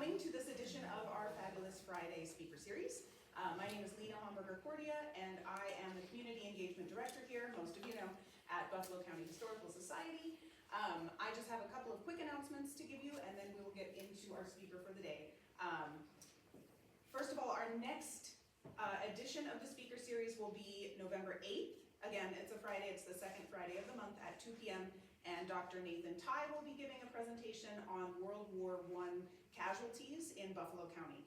coming to this edition of our Fabulous Friday speaker series. My name is Homberger, and I am the Community Engagement Director here, most of you know, at Buffalo County Historical Society. I just have a couple of quick announcements to give you, and then we will get into our speaker for the day. First of all, our next edition of the speaker series will be November 8th. Again, it's a Friday, it's the second Friday of the month at 2 p.m. And Dr. Nathan Ty will be giving a presentation on World War I casualties in Buffalo County.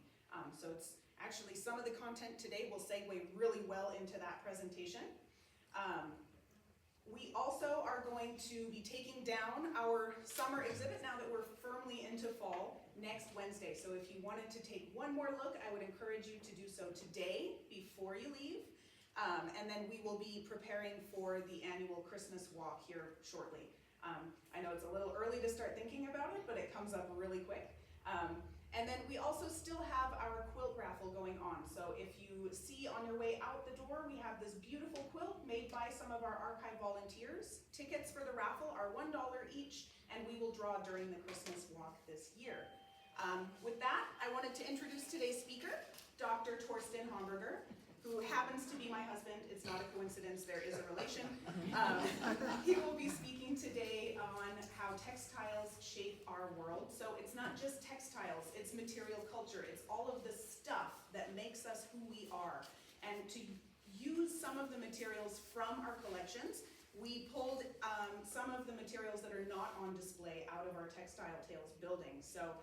So it's actually some of the content today will segue really well into that presentation. We also are going to be taking down our summer exhibit now that we're firmly into fall next Wednesday. So if you wanted to take one more look, I would encourage you to do so today before you leave. And then we will be preparing for the annual Christmas walk here shortly. I know it's a little early to start thinking about it, but it comes up really quick. And then we also still have our quilt raffle going on. So if you see on your way out the door, we have this beautiful quilt made by some of our archive volunteers. Tickets for the raffle are $1 each, and we will draw during the Christmas walk this year. With that, I wanted to introduce today's speaker, Dr. Torsten Homberger, who happens to be my husband. It's not a coincidence, there is a relation. He will be speaking today on how textiles shape our world. So it's not just textiles, it's material culture. It's all of the stuff that makes us who we are. And to use some of the materials from our collections, we pulled some of the materials that are not on display out of our Textile Tales building. So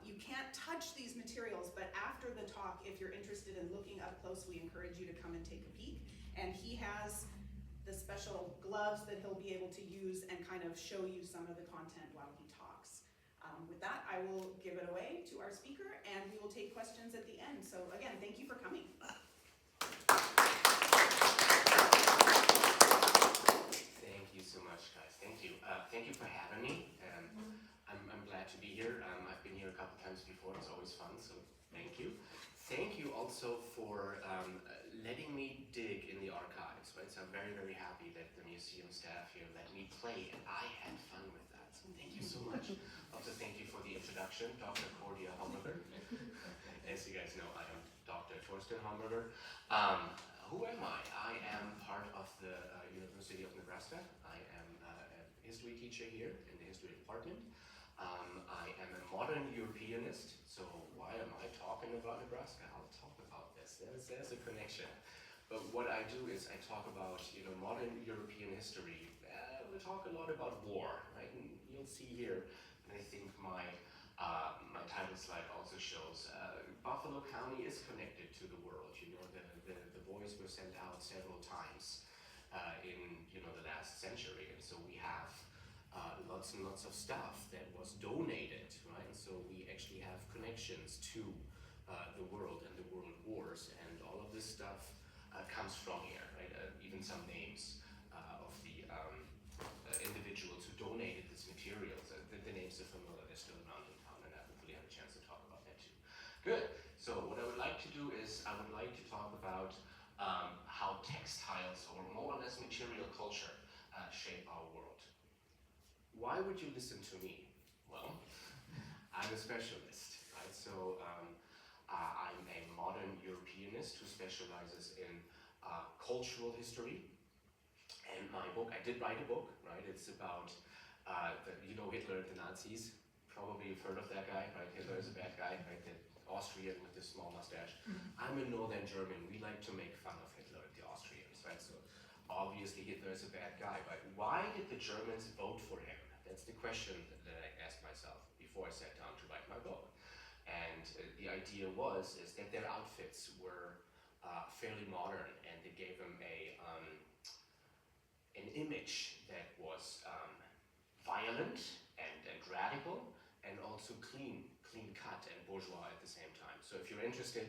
you can't touch these materials, but after the talk, if you're interested in looking up close, we encourage you to come and take a peek. And he has the special gloves that he'll be able to use and kind of show you some of the content while he talks. With that, I will give it away to our speaker, and we will take questions at the end. So again, thank you for coming. Thank you so much, guys. Thank you. Thank you for having me. I'm glad to be here. I've been here a couple times before. It's always fun, so thank you. Thank you also for letting me dig in the archives. Right? So I'm very, very happy that the museum staff here let me play, and I had fun with that. So thank you so much. Also, thank you for the introduction, Dr. Homberger. As you guys know, I am Dr. Torsten Homberger. Who am I? I am part of the University of Nebraska. I am a history teacher here in the history department. I am a modern Europeanist, so why am I talking about Nebraska? I'll talk about this. There's a connection. But what I do is I talk about modern European history. We talk a lot about war, right? And you'll see here, and I think my title slide also shows Buffalo County is connected to the world. The boys were sent out several times in the last century, and so we have lots and lots of stuff that was donated, right? And so we actually have connections to the world and the world wars, and all of this stuff comes from here, right? Even some names of the individuals who donated these materials. The names are familiar, they're still around in town, and I hopefully have a chance to talk about that too. Good. So what I would like to do is I would like to talk about how textiles, or more or less material culture, shape our world. Why would you listen to me? Well, I'm a specialist, right? So I'm a modern Europeanist who specializes in cultural history. And my book, I did write a book, right? It's about, Hitler and the Nazis. Probably you've heard of that guy, right? Hitler is a bad guy, right? The Austrian with the small mustache. I'm a Northern German. We like to make fun of Hitler and the Austrians, right? So obviously Hitler is a bad guy, but why did the Germans vote for him? That's the question that I asked myself before I sat down to write my book. And the idea is that their outfits were fairly modern, and they gave them an image that was violent and radical, and also clean cut and bourgeois at the same time. So if you're interested,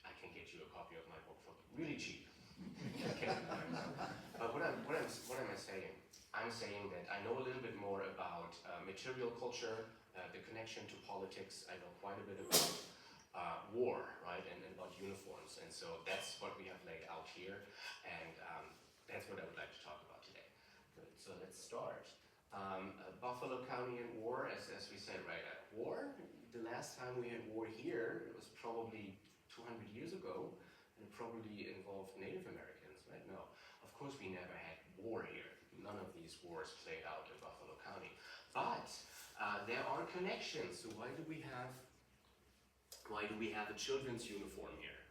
I can get you a copy of my book for really cheap. Okay. But what am I saying? I'm saying that I know a little bit more about material culture, the connection to politics. I know quite a bit about war, right, and about uniforms. And so that's what we have laid out here, and that's what I would like to talk about today. Good. So let's start. Buffalo County and war, as we said, right? War. The last time we had war here, it was probably 200 years ago, and it probably involved Native Americans, right? No, of course we never had war here. None of these wars played out in Buffalo County. But there are connections. So why do we have a children's uniform here?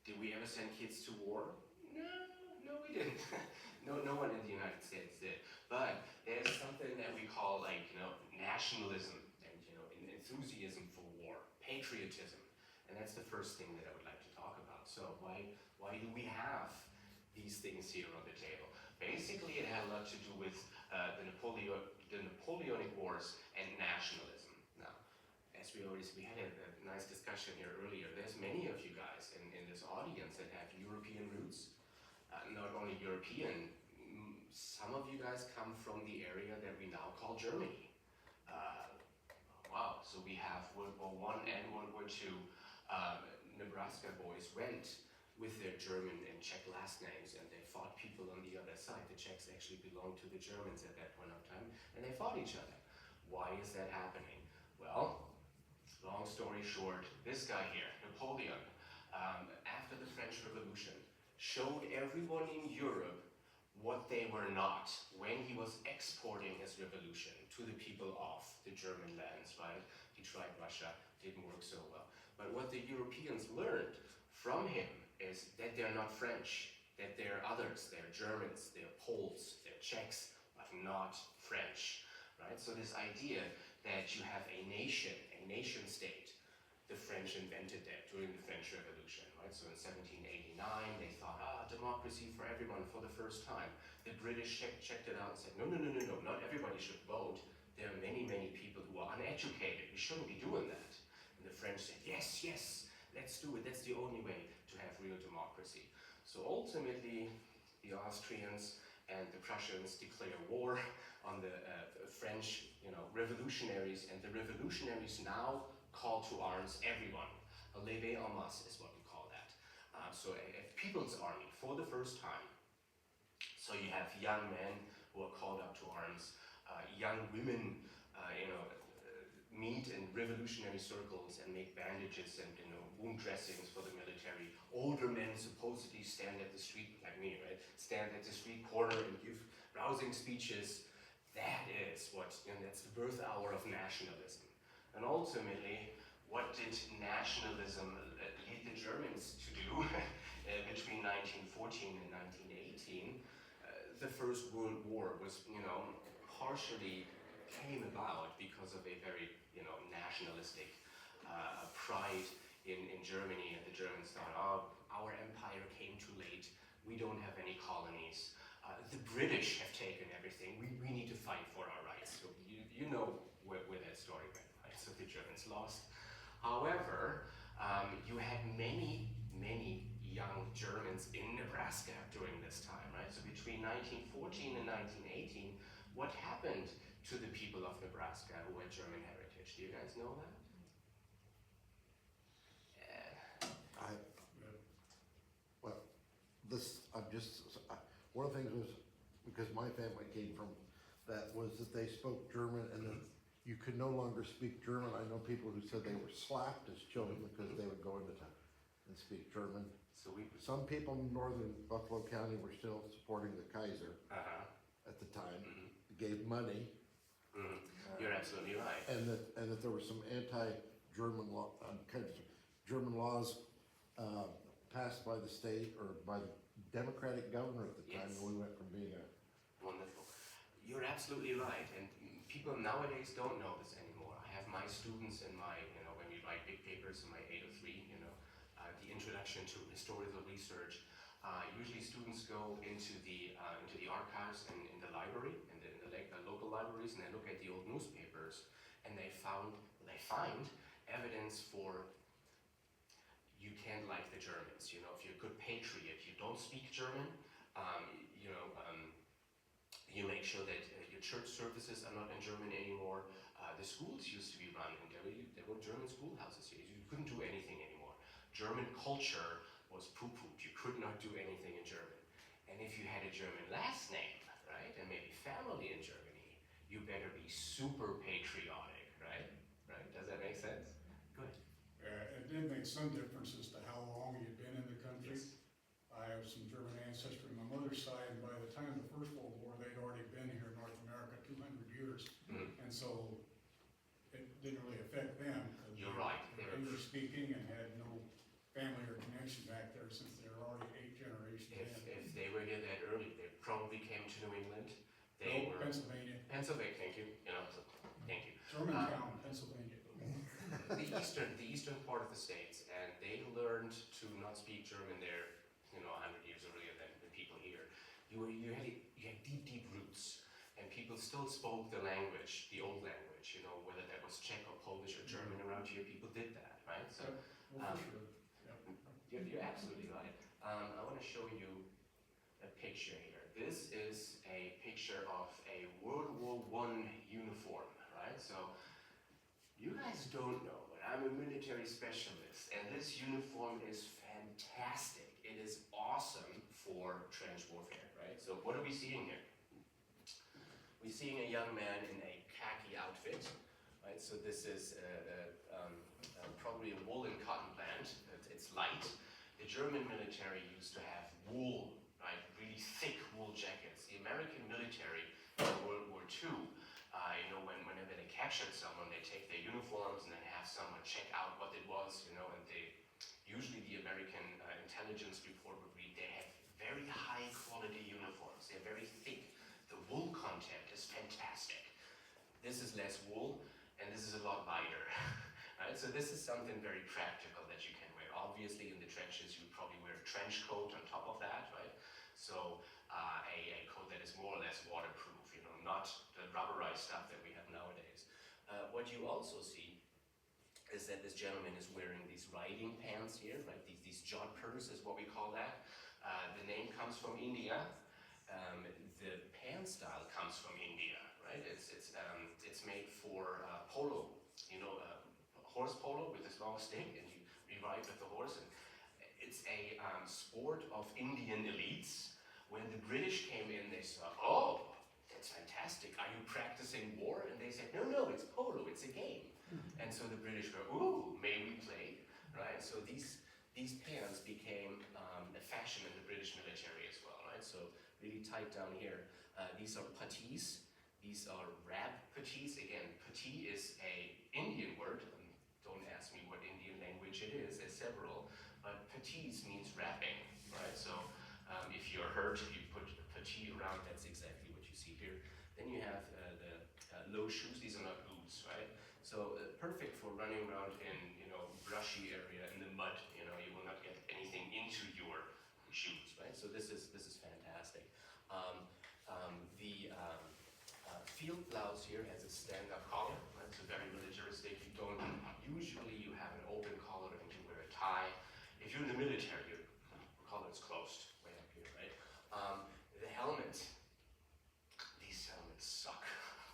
Did we ever send kids to war? No, we didn't. No one in the United States did. But there's something that we call nationalism and enthusiasm for war, patriotism, and that's the first thing that I would like to talk about. So why do we have these things here on the table? Basically, it had a lot to do with the Napoleonic Wars and nationalism. Now, as we had a nice discussion here earlier, there's many of you guys in this audience that have European roots. Not only European, some of you guys come from the area that we now call Germany. Wow, so we have World War I and World War II. Nebraska boys went with their German and Czech last names, and they fought people on the other side. The Czechs actually belonged to the Germans at that point of time, and they fought each other. Why is that happening? Well, long story short, this guy here, Napoleon, after the French Revolution, showed everyone in Europe what they were not when he was exporting his revolution to the people of the German lands, right? He tried Russia, didn't work so well. But what the Europeans learned from him is that they're not French, that they're others, they're Germans, they're Poles, they're Czechs, but not French, right? So this idea that you have a nation state, the French invented that during the French Revolution, right? So in 1789, they thought, democracy for everyone for the first time. The British checked it out and said, no, not everybody should vote. There are many people who are uneducated. We shouldn't be doing that. And the French said, yes, let's do it. That's the only way to have real democracy. So ultimately, the Austrians and the Prussians declare war on the French, revolutionaries, and the revolutionaries now call to arms everyone. A levée en masse is what we call that. So a people's army for the first time. So you have young men who are called up to arms, young women, meet in revolutionary circles and make bandages and wound dressings for the military. Older men supposedly stand at the street, like me, right? Stand at the street corner and give rousing speeches. That is that's the birth hour of nationalism. And ultimately, what did nationalism lead the Germans to do between 1914 and 1918? The First World War was, partially came about because of a very, nationalistic pride in Germany, and the Germans thought, our empire came too late, we don't have any colonies, the British have taken everything, we need to fight for our rights. So you know where that story went, right? So the Germans lost. However, you had many young Germans in Nebraska during this time, right? So between 1914 and 1918, what happened to the people of Nebraska who had German heritage? Do you guys know that? One of the things was, because my family came from that, was that they spoke German, and then you could no longer speak German. I know people who said they were slapped as children because they would go into town and speak German. So some people in northern Buffalo County were still supporting the Kaiser at the time, gave money. You're absolutely right. And that there were some anti-German German laws passed by the state or by the Democratic governor at the time, Yes. when we went from being a... Wonderful. You're absolutely right, and people nowadays don't know this anymore. I have my students in my, when we write big papers in my 803, the introduction to historical research. Usually students go into the archives and in the library, in the local libraries, and they look at the old newspapers, and they find evidence for you can't like the Germans. If you're a good patriot, you don't speak German. You make sure that your church services are not in German anymore. The schools used to be run, and there were German schoolhouses here. You couldn't do anything anymore. German culture was poo-pooped. You could not do anything in German. And if you had a German last name, right, and maybe family in Germany, you better be super patriotic, right? Does make some difference as to how long you'd been in the country. Yes. I have some German ancestry on my mother's side, and by the time of the First World War, they'd already been here in North America 200 years. Mhm. And so it didn't really affect them. 'Cause You're right. they were English speaking and had no family or connection back there since they were already 8 generations in. If they were here that early, they probably came to New England. They No, were Pennsylvania, Pennsylvania. Thank you. You know, so, thank you. Germantown, Pennsylvania. The eastern part of the states, and they learned to not speak German there, 100 years earlier than the people here. You had deep roots, and people still spoke the language, the old language. Whether that was Czech or Polish or German around here, people did that, right? So Well, for sure. Yep. you're absolutely right. I want to show you a picture here. This is a picture of a World War I uniform, right? So you guys don't know, but I'm a military specialist, and this uniform is fantastic. It is awesome for trench warfare, right? So what are we seeing here? We're seeing a young man in a khaki outfit, right? So this is probably a wool and cotton blend. It's light. The German military used to have wool, right? Really thick wool jackets. The American military in World War II, whenever they captured someone, they take their uniforms and then have someone check out what it was, and usually the American intelligence report would read they have very high quality uniforms. They're very thick. The wool content is fantastic. This is less wool, and this is a lot lighter. Right? So this is something very practical that you can wear. Obviously, in the trenches, you would probably wear a trench coat on top of that, right? So a coat that is more or less waterproof, not the rubberized stuff that we have nowadays. What you also see is that this gentleman is wearing these riding pants here, right? These jodhpurs is what we call that. The name comes from India. The pant style comes from India, right? It's made for polo, horse polo with this long stick, and you ride with the horse. And it's a sport of Indian elites. When the British came in, they said, "Oh, that's fantastic. Are you practicing war?" And they said, "No, it's polo. It's a game." And so the British were, "Ooh, may we play?" Right? So these pants became a fashion in the British military as well, right? So really tight down here. These are puttees. These are wrap puttees. Again, puttee is a Indian word. Don't ask me what Indian language it is. There's several. But puttees means wrapping, right? So if you're hurt, you put a puttee around. That's exactly what you see here. Then you have the low shoes. These are not boots, right? So perfect for running around in brushy area in the mud. You will not get anything into your shoes, right? So this is fantastic. The field blouse here has a stand-up collar. Right? It's very militaristic. You don't usually you have an open collar and you wear a tie. If you're in the military, your collar is closed way up here, right? The helmet. These helmets suck.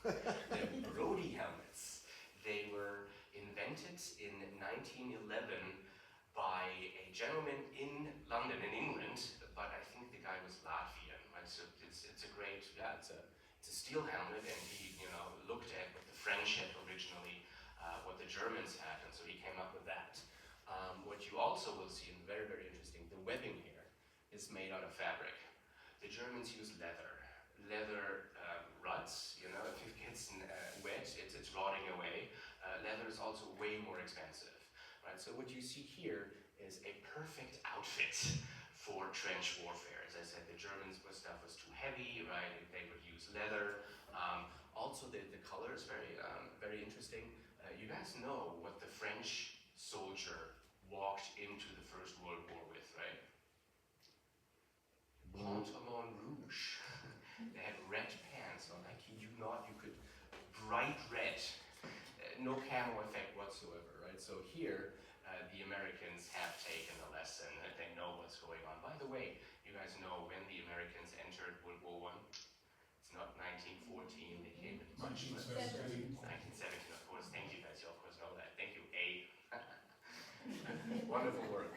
They're Brody helmets. They were invented in 1911 by a gentleman in London, in England, but I think the guy was Latvian, right? So it's a great, it's a steel helmet, and he, looked at what the French had originally, what the Germans had, and so he came up with that. What you also will see, and very, very interesting, the webbing here is made out of fabric. The Germans use leather ruts, if it gets wet, it's rotting away. Leather is also way more expensive, right? So what you see here is a perfect outfit for trench warfare. As I said, the Germans' stuff was too heavy, right? They would use leather. Also, the color is very, very interesting. You guys know what the French soldier walked into the First World War with, right? Pantalon rouge. They had red pants on. I kid you not, you could bright red. No camo effect whatsoever, right? So here, the Americans have taken a lesson, and they know what's going on. By the way, you guys know when the Americans entered World War I? It's not 1914, they came in much less. 1917, of course. Thank you guys, you of course know that. Thank you, Wonderful work.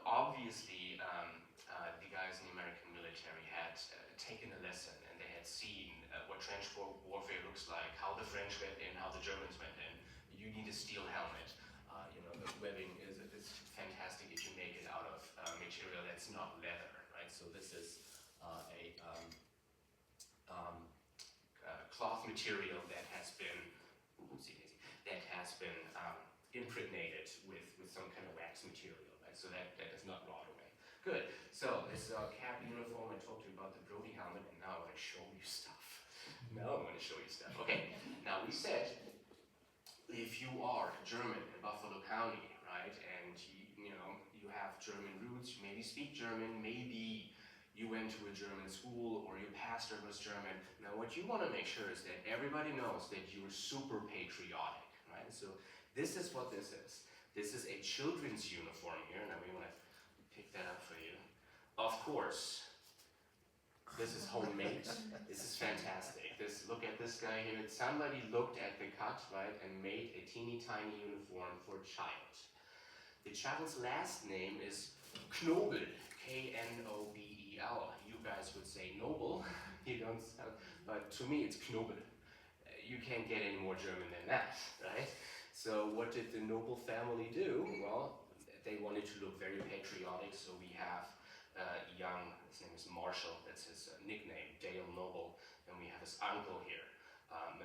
Obviously, the guys in the American military had taken a lesson, and they had seen what trench warfare looks like, how the French went in, how the Germans went in. You need a steel helmet. the webbing is fantastic if you make it out of material that's not leather, right? So this is cloth material that has been, impregnated with some kind of wax material, right? So that does not rot away. Good. So this is our cap uniform. I talked to you about the Brody helmet, and now I want to show you stuff. Okay. Now we said if you are German in Buffalo County, right, and you have German roots, you maybe speak German, maybe you went to a German school or your pastor was German. Now what you want to make sure is that everybody knows that you're super patriotic, right? So this is what this is. This is a children's uniform here, and I may want to pick that up for you. Of course, this is homemade. This is fantastic. Look at this guy here. Somebody looked at the cut, right, and made a teeny tiny uniform for a child. The child's last name is Knobel, Knobel. You guys would say Noble, you don't sound, but to me it's Knobel. You can't get any more German than that, right? So what did the Noble family do? Well, they wanted to look very patriotic, so we have his name is Marshall, that's his nickname, Dale Noble, and we have his uncle here,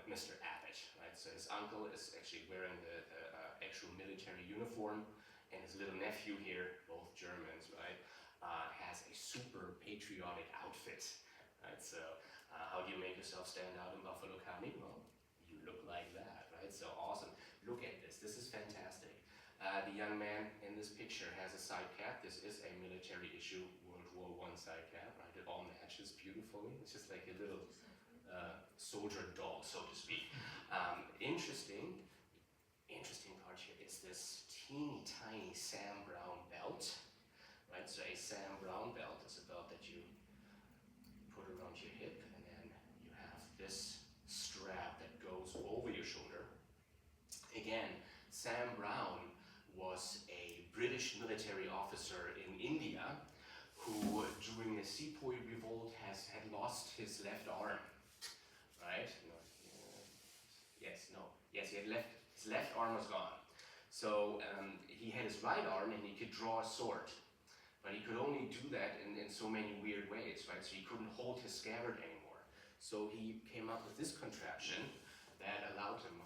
Mr. Abbott, right? So his uncle is actually wearing the actual military uniform, and his little nephew here, both Germans, right, has a super patriotic outfit, right? So how do you make yourself stand out in Buffalo County? Well, you look like that, right? So awesome. Look at this. This is fantastic. The young man in this picture has a side cap. This is a military issue World War I side cap, right? It all matches beautifully. It's just like a little soldier doll, so to speak. Interesting part here is this teeny tiny Sam Browne belt, right? So a Sam Browne belt is a belt that you put around your hip, and then you have this strap that goes over your shoulder. Again, Sam Browne was a British military officer in India who, during the Sepoy revolt, had lost his left arm, right? Yes, his left arm was gone. So he had his right arm and he could draw a sword, but he could only do that in so many weird ways, right? So he couldn't hold his scabbard anymore. So he came up with this contraption that allowed him,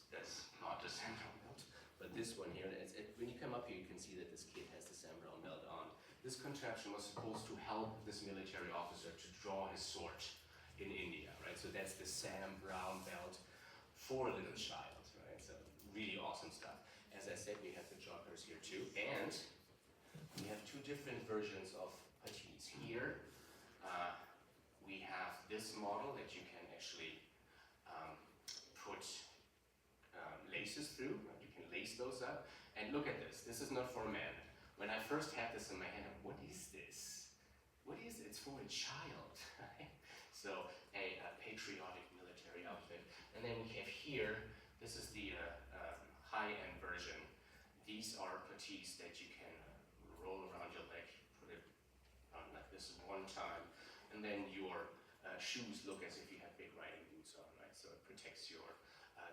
that's not the Sam Browne belt, but this one here, when you come up here, you can see that this kid has the Sam Browne belt on. This contraption was supposed to help this military officer to draw his sword in India, right? So that's the Sam Browne belt for a little child, right? So really awesome stuff. As I said, we have the joggers here too, and we have two different versions of puttees. Here, we have this model that you can actually put laces through. You can lace those up. And look at this. This is not for men. When I first had this in my hand, what is this? What is it? It's for a child, right? So a patriotic military outfit. And then we have here, this is the high-end version. These are puttees that you can roll around your leg, put it on like this one time, and then your shoes look as if you have big riding boots on, right? So it protects your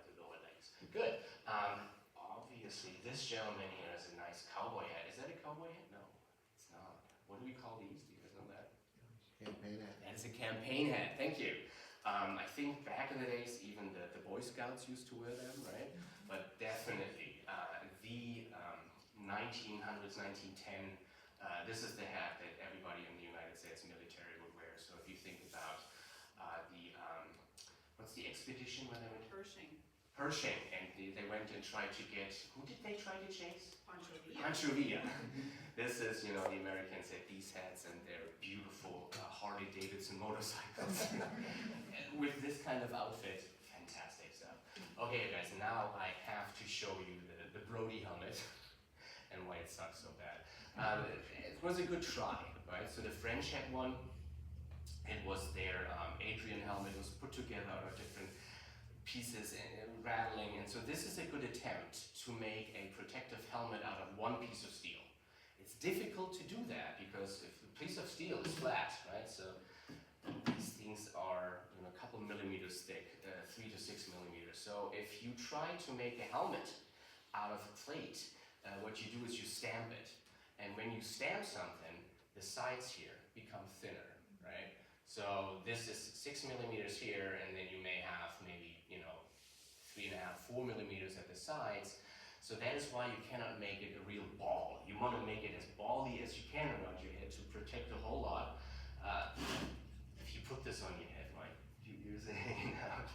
the lower legs. Good. Obviously, this gentleman here has a nice cowboy hat. Is that a cowboy hat? No, it's not. What do we call these? Do you guys know that? Campaign hat. That is a campaign hat. Thank you. I think back in the days, even the Boy Scouts used to wear them, right? But definitely, the 1900s, 1910, this is the hat that everybody in the United States military would wear. So if you think about what's the expedition where they went? Pershing, and they went and tried to get, who did they try to chase? Pancho Villa. This is, the Americans had these hats and their beautiful Harley Davidson motorcycles. With this kind of outfit, fantastic stuff. Okay guys, now I have to show you the Brody helmet and why it sucks so bad. It was a good try, right? So the French had one. It was their Adrian helmet. It was put together out of different pieces and rattling, and so this is a good attempt to make a protective helmet out of one piece of steel. It's difficult to do that because if the piece of steel is flat, right, so these things are a couple millimeters thick, 3 to 6 millimeters. So if you try to make a helmet out of a plate, what you do is you stamp it. And when you stamp something, the sides here become thinner, right? So this is 6 millimeters here, and then you may have maybe, 3.5, 4 millimeters at the sides. So that is why you cannot make it a real ball. You want to make it as bally as you can around your head to protect the whole lot. If you put this on your head, like your ears are hanging out.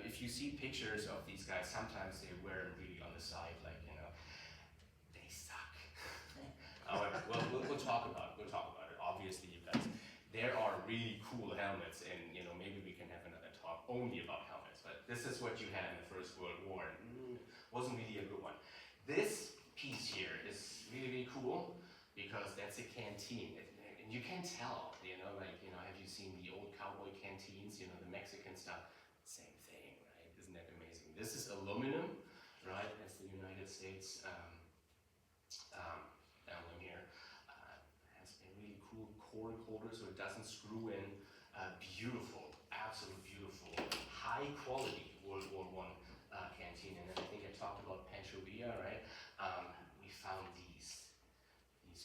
If you see pictures of these guys, sometimes they wear it really on the side, like, they suck. However, well, we'll talk about it. Obviously, you guys, there are really cool helmets, and maybe we can have another talk only about helmets. But this is what you had in the First World War, and wasn't really a good one. This piece here is really, really cool because that's a canteen, and you can tell. Have you seen the old cowboy canteens? The Mexican stuff. Same thing, right? Isn't that amazing? This is aluminum, right? That's the United States emblem here. Has a really cool cord holder so it doesn't screw in. Beautiful, absolute beautiful, high quality World War I canteen. And then I think I talked about Panchovia, right? We found these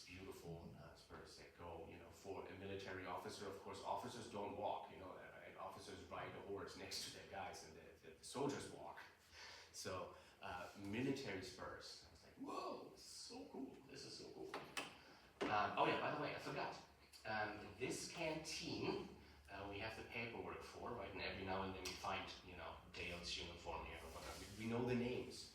beautiful spurs that go, for a military officer. Of course, officers don't walk, that, right? Officers ride a horse next to their guys, and the soldiers walk. So, military spurs. I was like, whoa, so cool. This is so cool. Oh yeah, by the way, I forgot. This canteen, we have the paperwork for, right? And every now and then we find, Dale's uniform here or whatever. We know the names.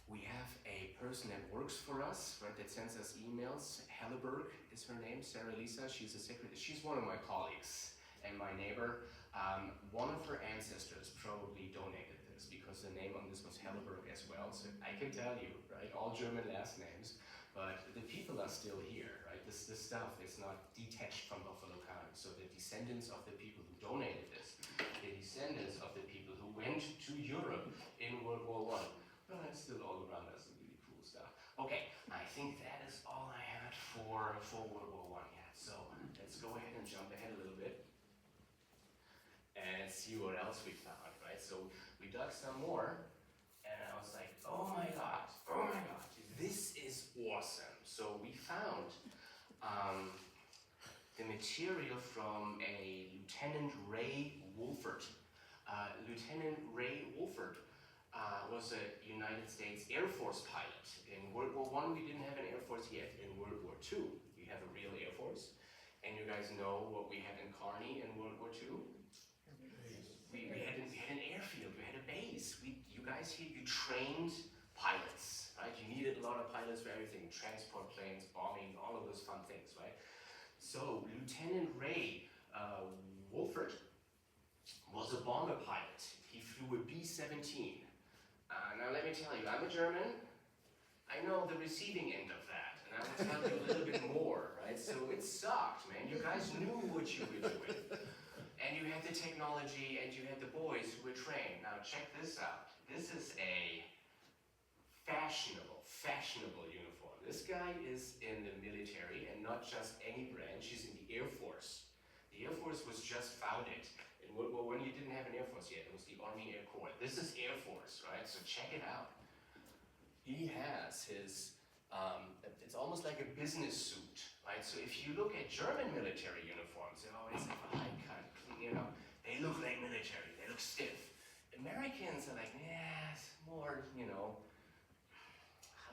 We have a person that works for us, right, that sends us emails. Helleberg is her name, Sarah Lisa. She's a secretary. She's one of my colleagues and my neighbor. One of her ancestors probably donated this because the name on this was Helleberg as well. So I can tell you, right, all German last names, but the people are still here, right? This stuff is not detached from Buffalo County. So the descendants of the people who donated this, the descendants of the people who went to Europe in World War I. Well, that's still all around us, really cool stuff. Okay, I think that is all I had for World War I yet. So let's go ahead and jump ahead a little bit and see what else we found, right? So we dug some more, and I was like, oh my god, this is awesome. So we found the material from a Lieutenant Ray Wolford. Lieutenant Ray Wolford was a United States Air Force pilot. In World War I, we didn't have an Air Force yet. In World War II, we have a real Air Force. And you guys know what we had in Kearney in World War II? We had an airfield, we had a base. You guys here, you trained pilots, right? You needed a lot of pilots for everything, transport planes, bombing, all of those fun things, right? So Lieutenant Ray Wolford was a bomber pilot. He flew a B-17. Now let me tell you, I'm a German. I know the receiving end of that, and I will tell you a little bit more, right? So it sucked, man. You guys knew what you were doing. And you had the technology, and you had the boys who were trained. Now check this out. This is a fashionable uniform. This guy is in the military, and not just any branch, he's in the Air Force. The Air Force was just founded. In World War I, you didn't have an Air Force yet. It was the Army Air Corps. This is Air Force, right? So check it out. He has his, it's almost like a business suit, right? So if you look at German military uniforms, they always have a high cut, they look like military, they look stiff. Americans are like, yeah, it's more, how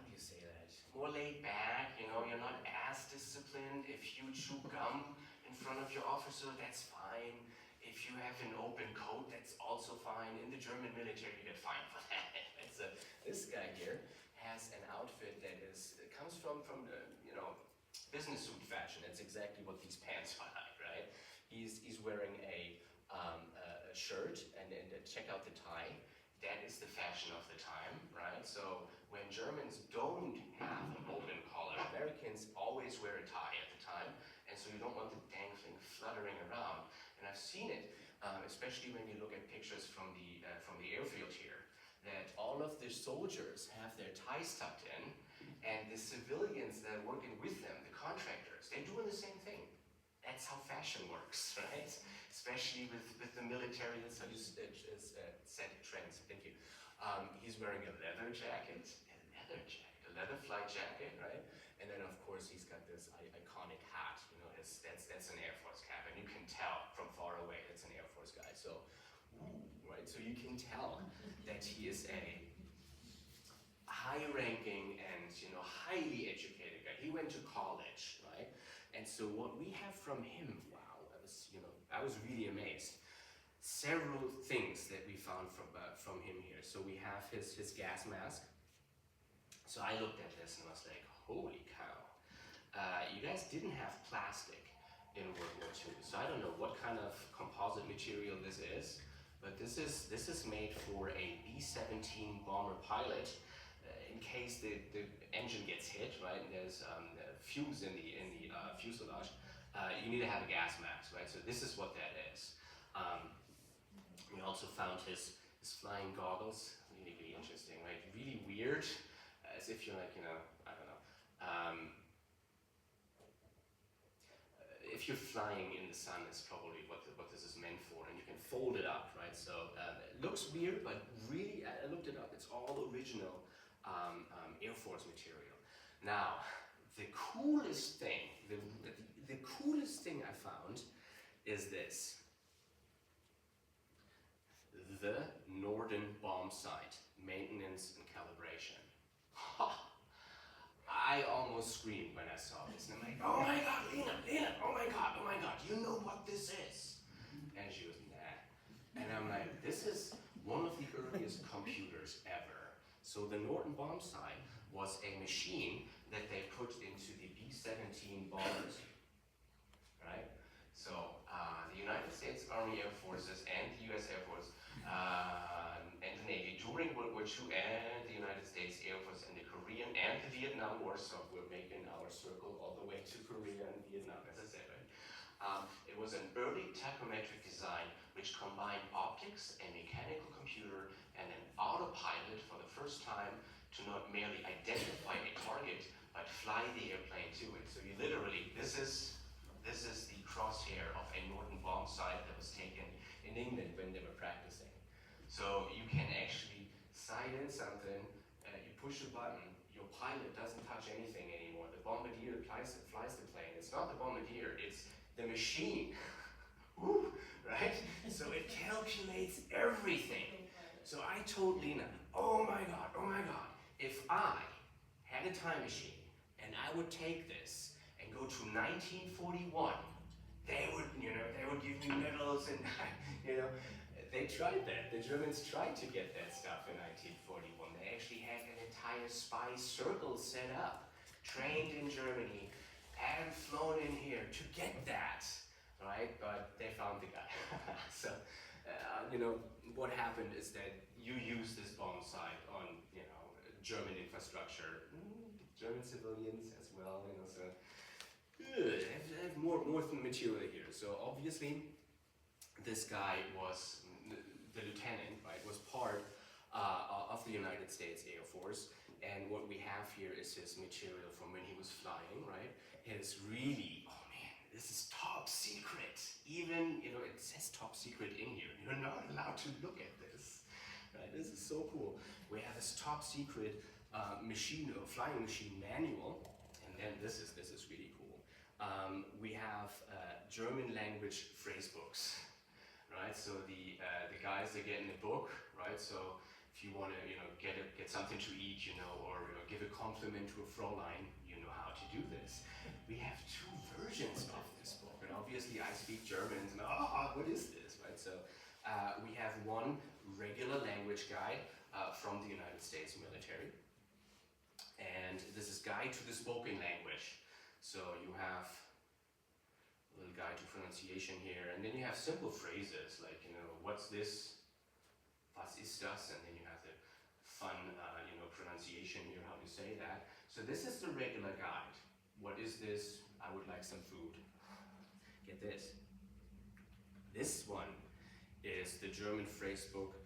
do you say that? More laid back, you're not as disciplined. If you chew gum in front of your officer, that's fine. If you have an open coat, that's also fine. In the German military, you get fined for that. This guy here has an outfit that comes from the, business suit fashion. That's exactly what these pants are like, right? He's wearing a shirt, and check out the tie. That is the fashion of the time, right? So when Germans don't have an open collar, Americans always wear a tie at the time, and so you don't want the dang thing fluttering around. And I've seen it, especially when you look at pictures from the airfield here, that all of the soldiers have their ties tucked in, and the civilians that are working with them, the contractors, they're doing the same thing. That's how fashion works, right? Especially with the military, that's how you set trends. Thank you. He's wearing a leather jacket, and leather flight jacket, right? And then of course he's got this iconic hat, you know, that's an Air Force cap, and you can tell from far away it's an Air Force guy. So, right, so you can tell that he is a high-ranking and, you know, highly educated guy. He went to college, right? And so what we have from him, wow, I was really amazed. Several things that we found from him here. So we have his gas mask. So I looked at this and I was like, holy cow. You guys didn't have plastic in World War II. So I don't know what kind of composite material this is, but this is made for a B-17 bomber pilot in case the engine gets hit, right? And there's fumes in the fuselage. You need to have a gas mask, right? So this is what that is. We also found his flying goggles, really, really interesting, right? Really weird, as if you're like, you know, I don't know. If you're flying in the sun, is probably what this is meant for, and you can fold it up, right? So it looks weird, but really, I looked it up. It's all original Air Force material. Now, the coolest thing I found is this. The Norden bomb site, maintenance and calibration. I almost screamed when I saw this, and I'm like, oh my God, Lena, oh my God, you know what this is? And she was, nah. And I'm like, this is one of the earliest computers ever. So the Norden bomb site was a machine that they put into the B-17 bombers, right? So the United States Army Air Forces and the US Air Force and the Navy during World War II, and the United States Air Force and the Korean and the Vietnam War, so we're making our circle all the way to Korea and Vietnam, as I said, right? It was an early tachometric design which combined optics, a mechanical computer, and an autopilot for the first time to not merely identify a target, but fly the airplane to it. So you literally, this is the crosshair of a Norden bomb site that was taken in England when they were practicing. So you can actually sight in something, you push a button, your pilot doesn't touch anything anymore. The bombardier flies the plane. It's not the bombardier, it's the machine. Woo, right? So it calculates everything. So I told Lena, oh my God, if I had a time machine and I would take this and go to 1941, they would give me medals and, they tried that. The Germans tried to get that stuff in 1941. They actually had an entire spy circle set up, trained in Germany, and flown in here to get that, right? But they found the guy. So, what happened is that you use this bomb site on, German infrastructure, German civilians as well, so good. I have more material here. So obviously, this guy was the lieutenant, right? Was part of the United States Air Force, and what we have here is his material from when he was flying, right? His really, oh man, this is top secret. Even, it says top secret in here. You're not allowed to look at this, right? This is so cool. We have this top secret flying machine manual, and then this is really cool. We have German language phrase books, right? So the guys are getting a book, right? So if you want to, get something to eat, or give a compliment to a Fräulein, you know how to do this. We have two versions of this book, and obviously I speak German, and what is this, right? So we have one regular language guide from the United States military, and this is Guide to the Spoken Language. So you have a little guide to pronunciation here, and then you have simple phrases like, what's this? Was ist das? And then you have the fun, pronunciation here, how to say that. So this is the regular guide. What is this? I would like some food. Get this. This one is the German phrase book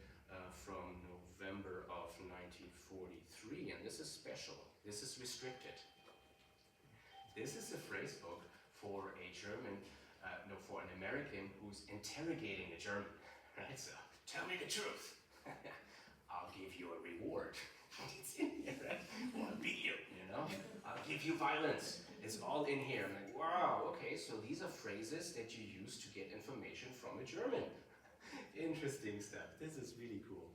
from November of 1943, and this is special. This is restricted. This is a phrase book for a for an American who's interrogating a German, right? So, tell me the truth. I'll give you a reward. It's in here, right? Or a video. give you violence. It's all in here. I'm like, wow, okay, so these are phrases that you use to get information from a German. Interesting stuff. This is really cool.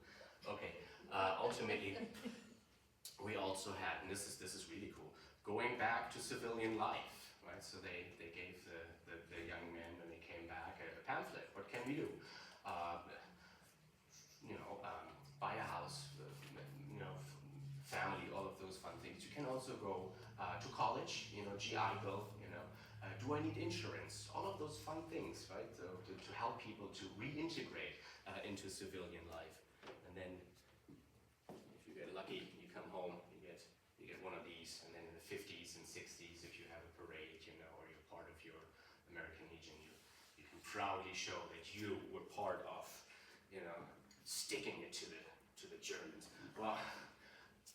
Okay, ultimately, we also had, and this is really cool, going back to civilian life, right? So they gave the young men, when they came back, a pamphlet. What can we do? Buy a house, family, all of those fun things. You can also go to college, GI Bill, do I need insurance? All of those fun things, right? So to help people to reintegrate into civilian life. And then, if you get lucky, you come home, you get one of these, and then in the 50s and 60s, if you have a parade, or you're part of your American Legion, you can proudly show that you were part of, sticking it to the Germans. Well,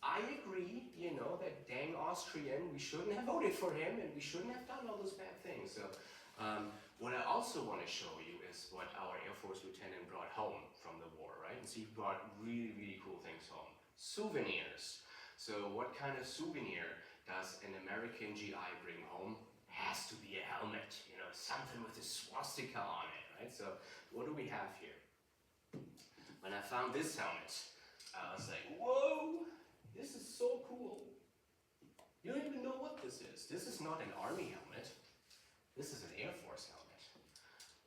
I agree, that dang Austrian, we shouldn't have voted for him, and we shouldn't have done all those bad things. So, what I also want to show you is what our Air Force lieutenant brought home from the war, right? And so he brought really, really cool things home. Souvenirs. So what kind of souvenir does an American GI bring home? Has to be a helmet, something with a swastika on it, right? So what do we have here? When I found this helmet, I was like, whoa, this is so cool. You don't even know what this is. This is not an army helmet. This is an Air Force helmet.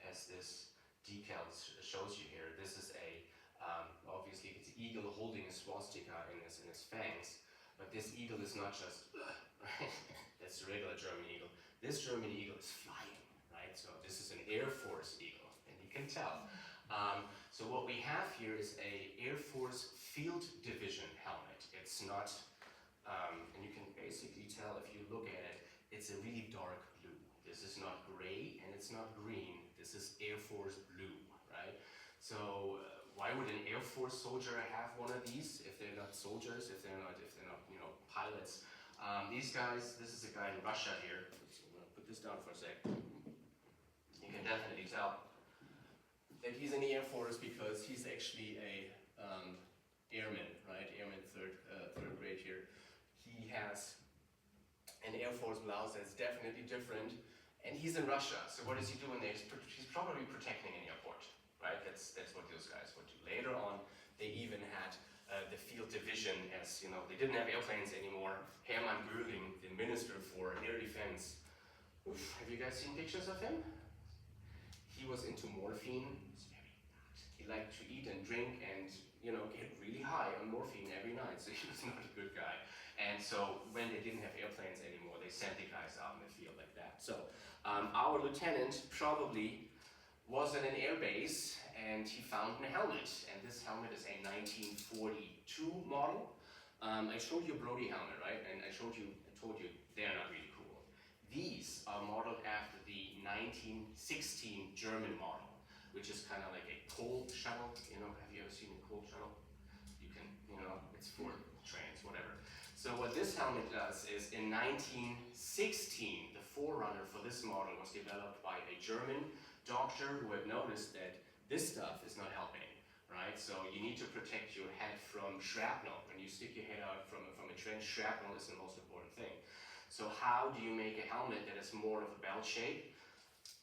As this decal shows you here, this is obviously it's an eagle holding a swastika in his fangs, but this eagle is not just, right? That's the regular German eagle. This German eagle is flying, right? So this is an Air Force eagle, and you can tell. So what we have here is a Air Force Field Division helmet. It's not, and you can basically tell if you look at it, it's a really dark blue. This is not gray and it's not green. This is Air Force blue, right? So why would an Air Force soldier have one of these if they're not soldiers, if they're not pilots? These guys, this is a guy in Russia here. So I'm gonna put this down for a sec. You can definitely tell that he's in the Air Force because he's actually a airman, right? Airman third grade here. He has an Air Force blouse that's definitely different, and he's in Russia. So what is he doing there? He's probably protecting an airport, right? That's what those guys would do. Later on, they even had the field division, as they didn't have airplanes anymore. Hermann Göring, the minister for air defense. Oof, have you guys seen pictures of him? He was into morphine. He liked to eat and drink and get really high on morphine every night, so he was not a good guy. And so when they didn't have airplanes anymore, they sent the guys out in the field like that. So our lieutenant probably was at an air base and he found a helmet, and this helmet is a 1942 model. I showed you a Brody helmet, right? And I told you they're not really cool. These are modeled after the 1916 German model, which is kind of like a coal shuttle. Have you ever seen a coal shuttle? You can, it's for trains, whatever. So what this helmet does is in 1916, the forerunner for this model was developed by a German doctor who had noticed that this stuff is not helping, right? So you need to protect your head from shrapnel. When you stick your head out from a trench, shrapnel is the most important thing. So how do you make a helmet that is more of a bell shape?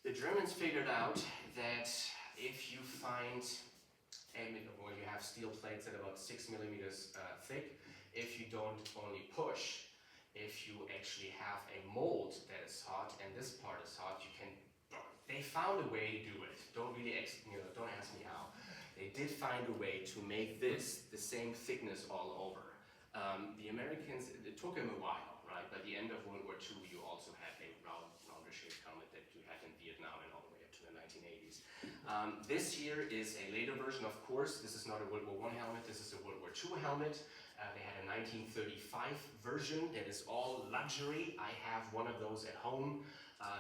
The Germans figured out that if you find, you have steel plates that are about 6 millimeters thick, if you don't only push, if you actually have a mold that is hot and this part is hot, you can, they found a way to do it. Don't ask me how. They did find a way to make this the same thickness all over. The Americans, it took them a while, right? By the end of World War II, you also had a rounder shaped helmet that you had in Vietnam and all the way up to the 1980s. This here is a later version, of course. This is not a World War I helmet, this is a World War II helmet. They had a 1935 version that is all luxury. I have one of those at home.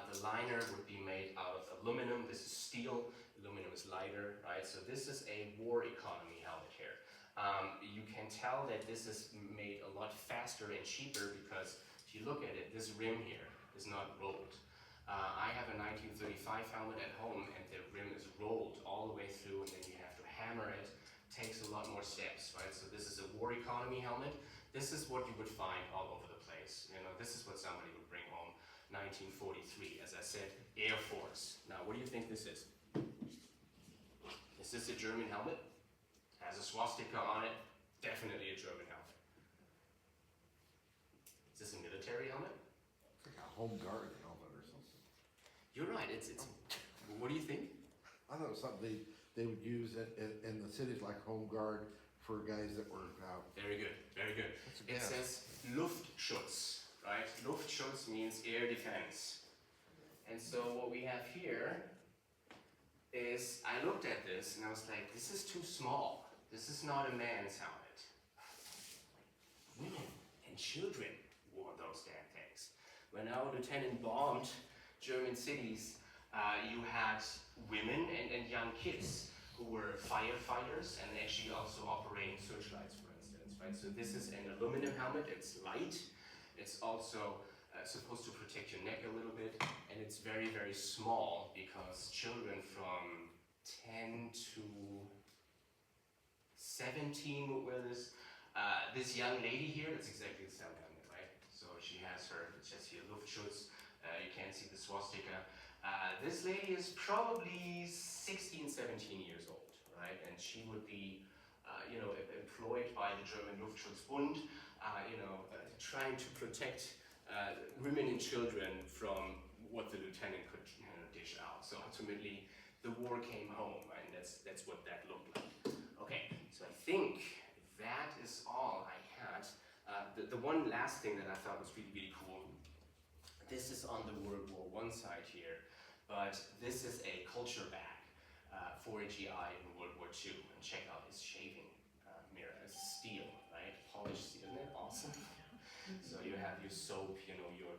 The liner would be made out of aluminum. This is steel. Aluminum is lighter, right? So this is a war economy helmet here. You can tell that this is made a lot faster and cheaper because if you look at it, this rim here is not rolled. I have a 1935 helmet at home and the rim is rolled all the way through, and then you have to hammer it. Takes a lot more steps, right? So this is a war economy helmet. This is what you would find all over the place. You know, this is what somebody would bring home. 1943, as I said, Air Force. Now, what do you think this is? Is this a German helmet? Has a swastika on it? Definitely a German helmet. Is this a military helmet? It's like a home guard helmet or something. You're right. It's. What do you think? I thought it was something they would use in the cities like home guard for guys that were out. Very good. Very good. That's a It gas. says Luftschutz, right? Luftschutz means air defense. And so what we have here is, I looked at this and I was like, this is too small. This is not a man's helmet. Women and children wore those damn things. When our lieutenant bombed German cities, you had women and young kids who were firefighters and actually also operating searchlights, for instance, right? So this is an aluminum helmet. It's light. It's also supposed to protect your neck a little bit, and it's very, very small because children from 10 to 17 would wear this. This young lady here, it's exactly the same helmet, right? So she has her, it says here, Luftschutz. You can't see the swastika. This lady is probably 16, 17 years old, right? And she would be, employed by the German Luftschutzbund, trying to protect women and children from what the lieutenant could dish out. So ultimately, the war came home, and that's what that looked like. Okay, so I think that is all I had. The one last thing that I thought was really, really cool. This is on the World War I side here, but this is a culture bag for a GI in World War II. And check out his shaving mirror. It's steel, right? Polished steel. Isn't that awesome? So you have your soap, your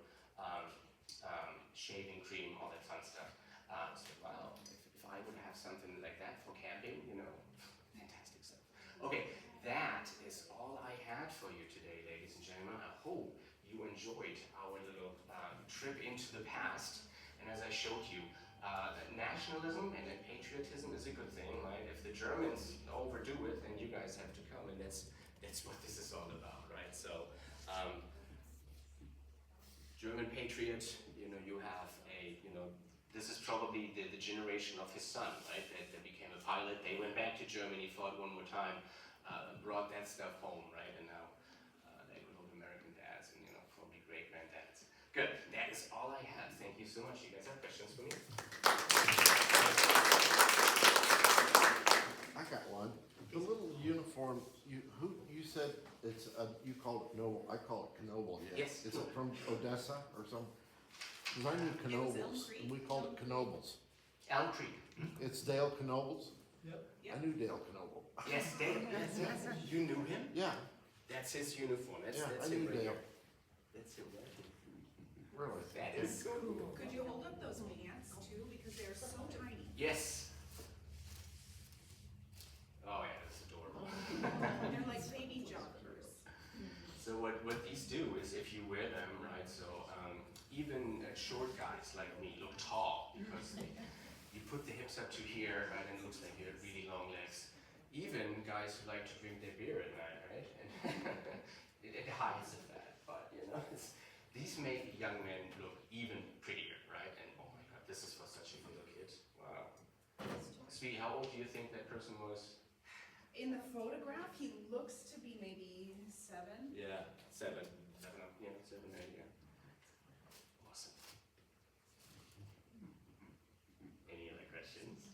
shaving cream, all that fun stuff. So wow, if I would have something like that for camping, fantastic stuff. Okay, that is all I had for you today, ladies and gentlemen. I hope you enjoyed our little trip into the past. And as I showed you, nationalism and patriotism is a good thing, right? If the Germans overdo it, then you guys have to come, and that's what this is all about, right? So, German patriot, you have this is probably the generation of his son, right? That became a pilot. They went back to Germany, fought one more time, brought that stuff home, right? And now they good old American dads and probably great granddads. Good. That is all I have. Thank you so much. You guys have questions for me? I got one. The little uniform, you said it's you call it Knoble. I call it Knoble. Yes. Is it from Odessa or some? Because I knew It was Elm Knobles, Creek. and we called it Knobles. Elm Creek. It's Dale Knobles. Yep. Yep. I knew Dale Knoble. Yes, Dale. You knew him? Yeah, That's his uniform. That's yeah, I him knew right Dale. here. That's him right here. Really. That is so cool. Could you hold up those pants too, because they're so tiny? Yes. Oh yeah, that's adorable. They're like baby joggers. So what these do is if you wear them, right, so even short guys like me look tall because you put the hips up to here, right, and it looks like you have really long legs. Even guys who like to drink their beer at night, right, and it hides the fat, but these make young men look even prettier, right, and oh my god, this is for such a little kid. Wow. Sweetie, how old do you think that person was? In the photograph, he looks to be maybe 7. Yeah, 7. 7, yeah, 7, 8, yeah. Awesome. Any other questions?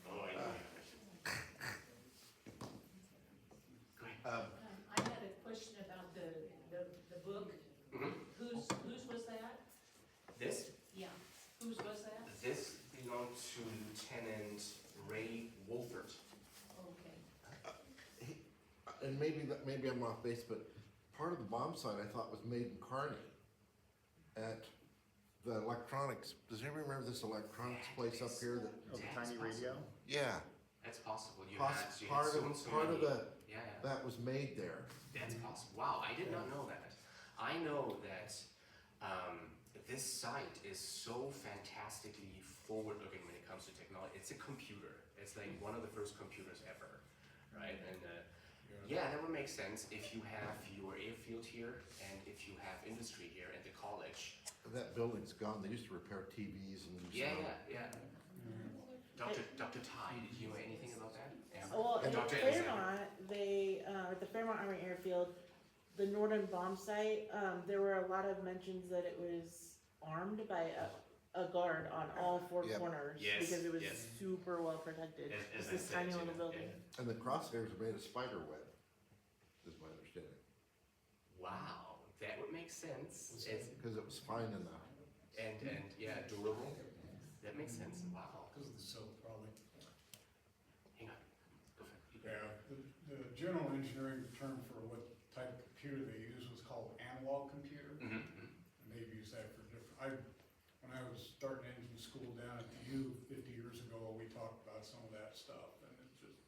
Oh, I know you have questions. Go ahead. I had a question about the book. Mhm. Whose was that? This Whose was that? belonged to Lieutenant Ray Wolfert. Okay. And maybe I'm off base, but part of the bomb site I thought was made in Kearney at the electronics. Does anybody remember this electronics place up here? That Oh, the That's tiny radio? yeah, That's possible. You part had part of the yeah. that was made there. That's possible. Wow, I did not know that. I know that this site is so fantastically forward-looking when it comes to technology. It's a computer. It's like one of the first computers ever, right? And yeah, that would make sense if you have your airfield here and if you have industry here at the college. That building's gone, they used to repair TVs and. Yeah. Dr. Ty, did you know anything about that? Yeah. Well, in Dr. Elizabeth. Fairmont, at the Fairmont Army Airfield, the Northern bomb site, there were a lot of mentions that it was armed by a guard on all four Yep. corners. Yes, Because it was yes. super well protected. As It's I this said, tiny you little know, building. And the crosshairs are made of spider web, is my understanding, Wow, that would make sense. It's, because it was fine in the. and yeah, durable. That makes sense. Wow. Because of the silk, probably. Hang on. Go for it. Yeah, the general engineering term for what type of computer they use was called analog computer. Mm-hmm. And they've used that for different, when I was starting engine school down at the U 50 years ago, we talked about some of that stuff, and it's just,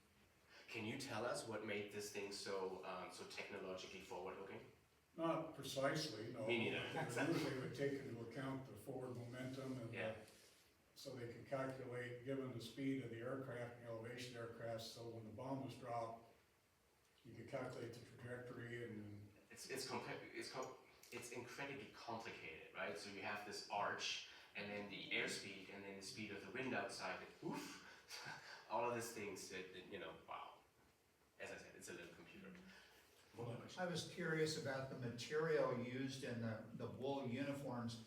Can you tell us what made this thing so so technologically forward-looking? not precisely, no. Me neither. They would take into account the forward momentum and Yeah. so they could calculate, given the speed of the aircraft and the elevation of the aircraft, so when the bomb was dropped, you could calculate the trajectory and It's incredibly complicated, right? So you have this arch, and then the airspeed, and then the speed of the wind outside. Oof! All of these things that wow. As I said, it's a little computer. More questions? I was curious about the material used in the wool uniforms.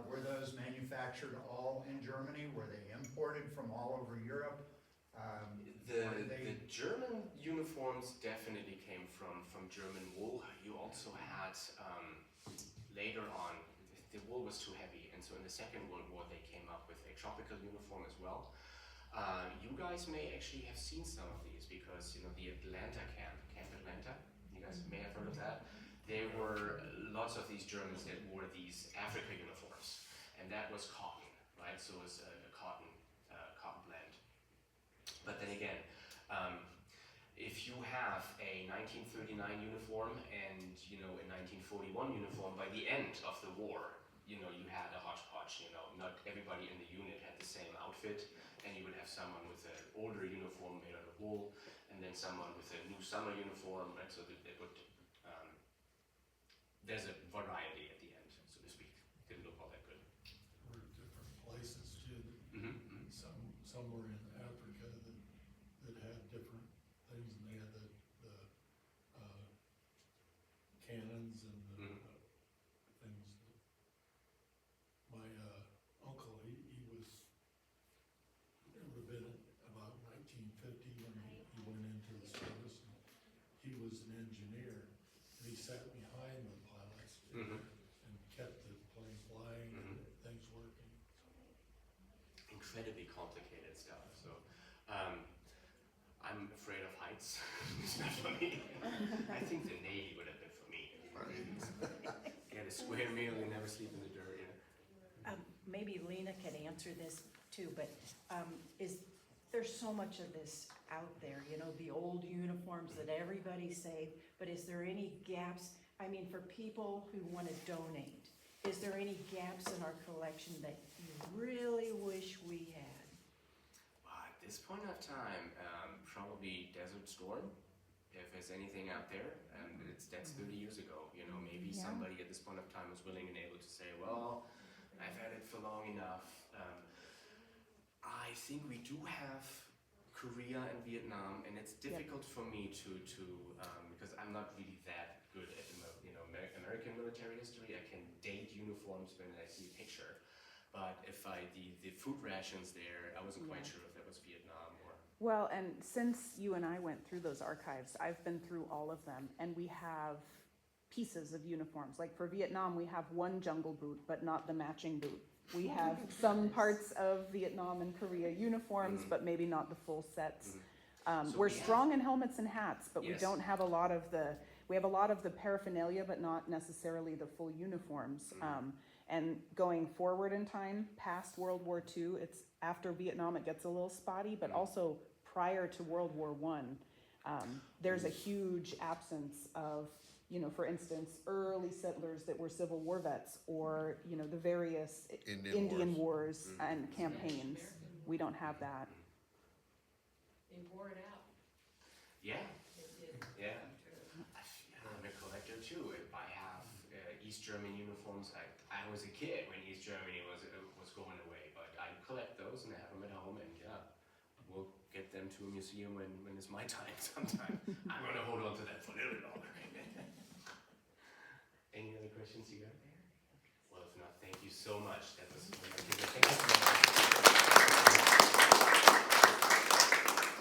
Were those manufactured all in Germany? Were they imported from all over Europe? The German uniforms definitely came from German wool. You also had later on, the wool was too heavy, and so in the Second World War they came up with a tropical uniform as well. You guys may actually have seen some of these because the Atlanta Camp Atlanta. You guys may have heard of that. There were lots of these Germans that wore these Africa uniforms, and that was cotton, right? So it was a cotton blend. But then again, if you have a 1939 uniform and a 1941 uniform, by the end of the war, you had a hodgepodge. Not everybody in the unit had the same outfit, and you would have someone with an older uniform made out of wool, and then someone with a new summer uniform, right? So that it would. There's a variety at the end, so to speak. Didn't look all that good. Were different places too. Mm-hmm. Some were in Africa that had different things, and they had the cannons and the things. My uncle, he would have been about 1950 when he went into the service. And he was an engineer, and he sat behind the pilots and kept the plane flying and things working. Incredibly complicated stuff. So, I'm afraid of heights. It's not for me. I think the Navy would have been for me. Get a square meal and never sleep in the dirt. Maybe Lena can answer this too, but there's so much of this out there, the old uniforms that everybody saved, but is there any gaps? I mean, for people who want to donate, is there any gaps in our collection that you really wish we had? At this point of time, probably Desert Storm. If there's anything out there, that's 30 years ago. Maybe somebody at this point of time was willing and able to say, well, I've had it for long enough. I think we do have Korea and Vietnam, and it's difficult for me to because I'm not really that good at American military history. I can date uniforms when I see a picture, but if the food rations there, I wasn't quite sure if that was Vietnam or. Well, and since you and I went through those archives, I've been through all of them, and we have pieces of uniforms. Like for Vietnam, we have one jungle boot, but not the matching boot. We have some parts of Vietnam and Korea uniforms, but maybe not the full sets. So We're we strong in helmets and hats, but we Yes. don't have a lot of we have a lot of the paraphernalia, but not necessarily the full uniforms. And going forward in time, past World War II, it's after Vietnam, it gets a little spotty, but also prior to World War I, there's a huge absence of, for instance, early settlers that were Civil War vets, or, the various Indian wars and campaigns. We don't have that. They wore it out. Yeah, yeah. I'm a collector too. If I have East German uniforms, I was a kid when East Germany was going away, but I collect those and I have them at home, and yeah, we'll get them to a museum when it's my time sometime. I'm gonna hold on to that for a little bit longer. Any other questions you got? Well, if not, thank you so much. That was thank you so much.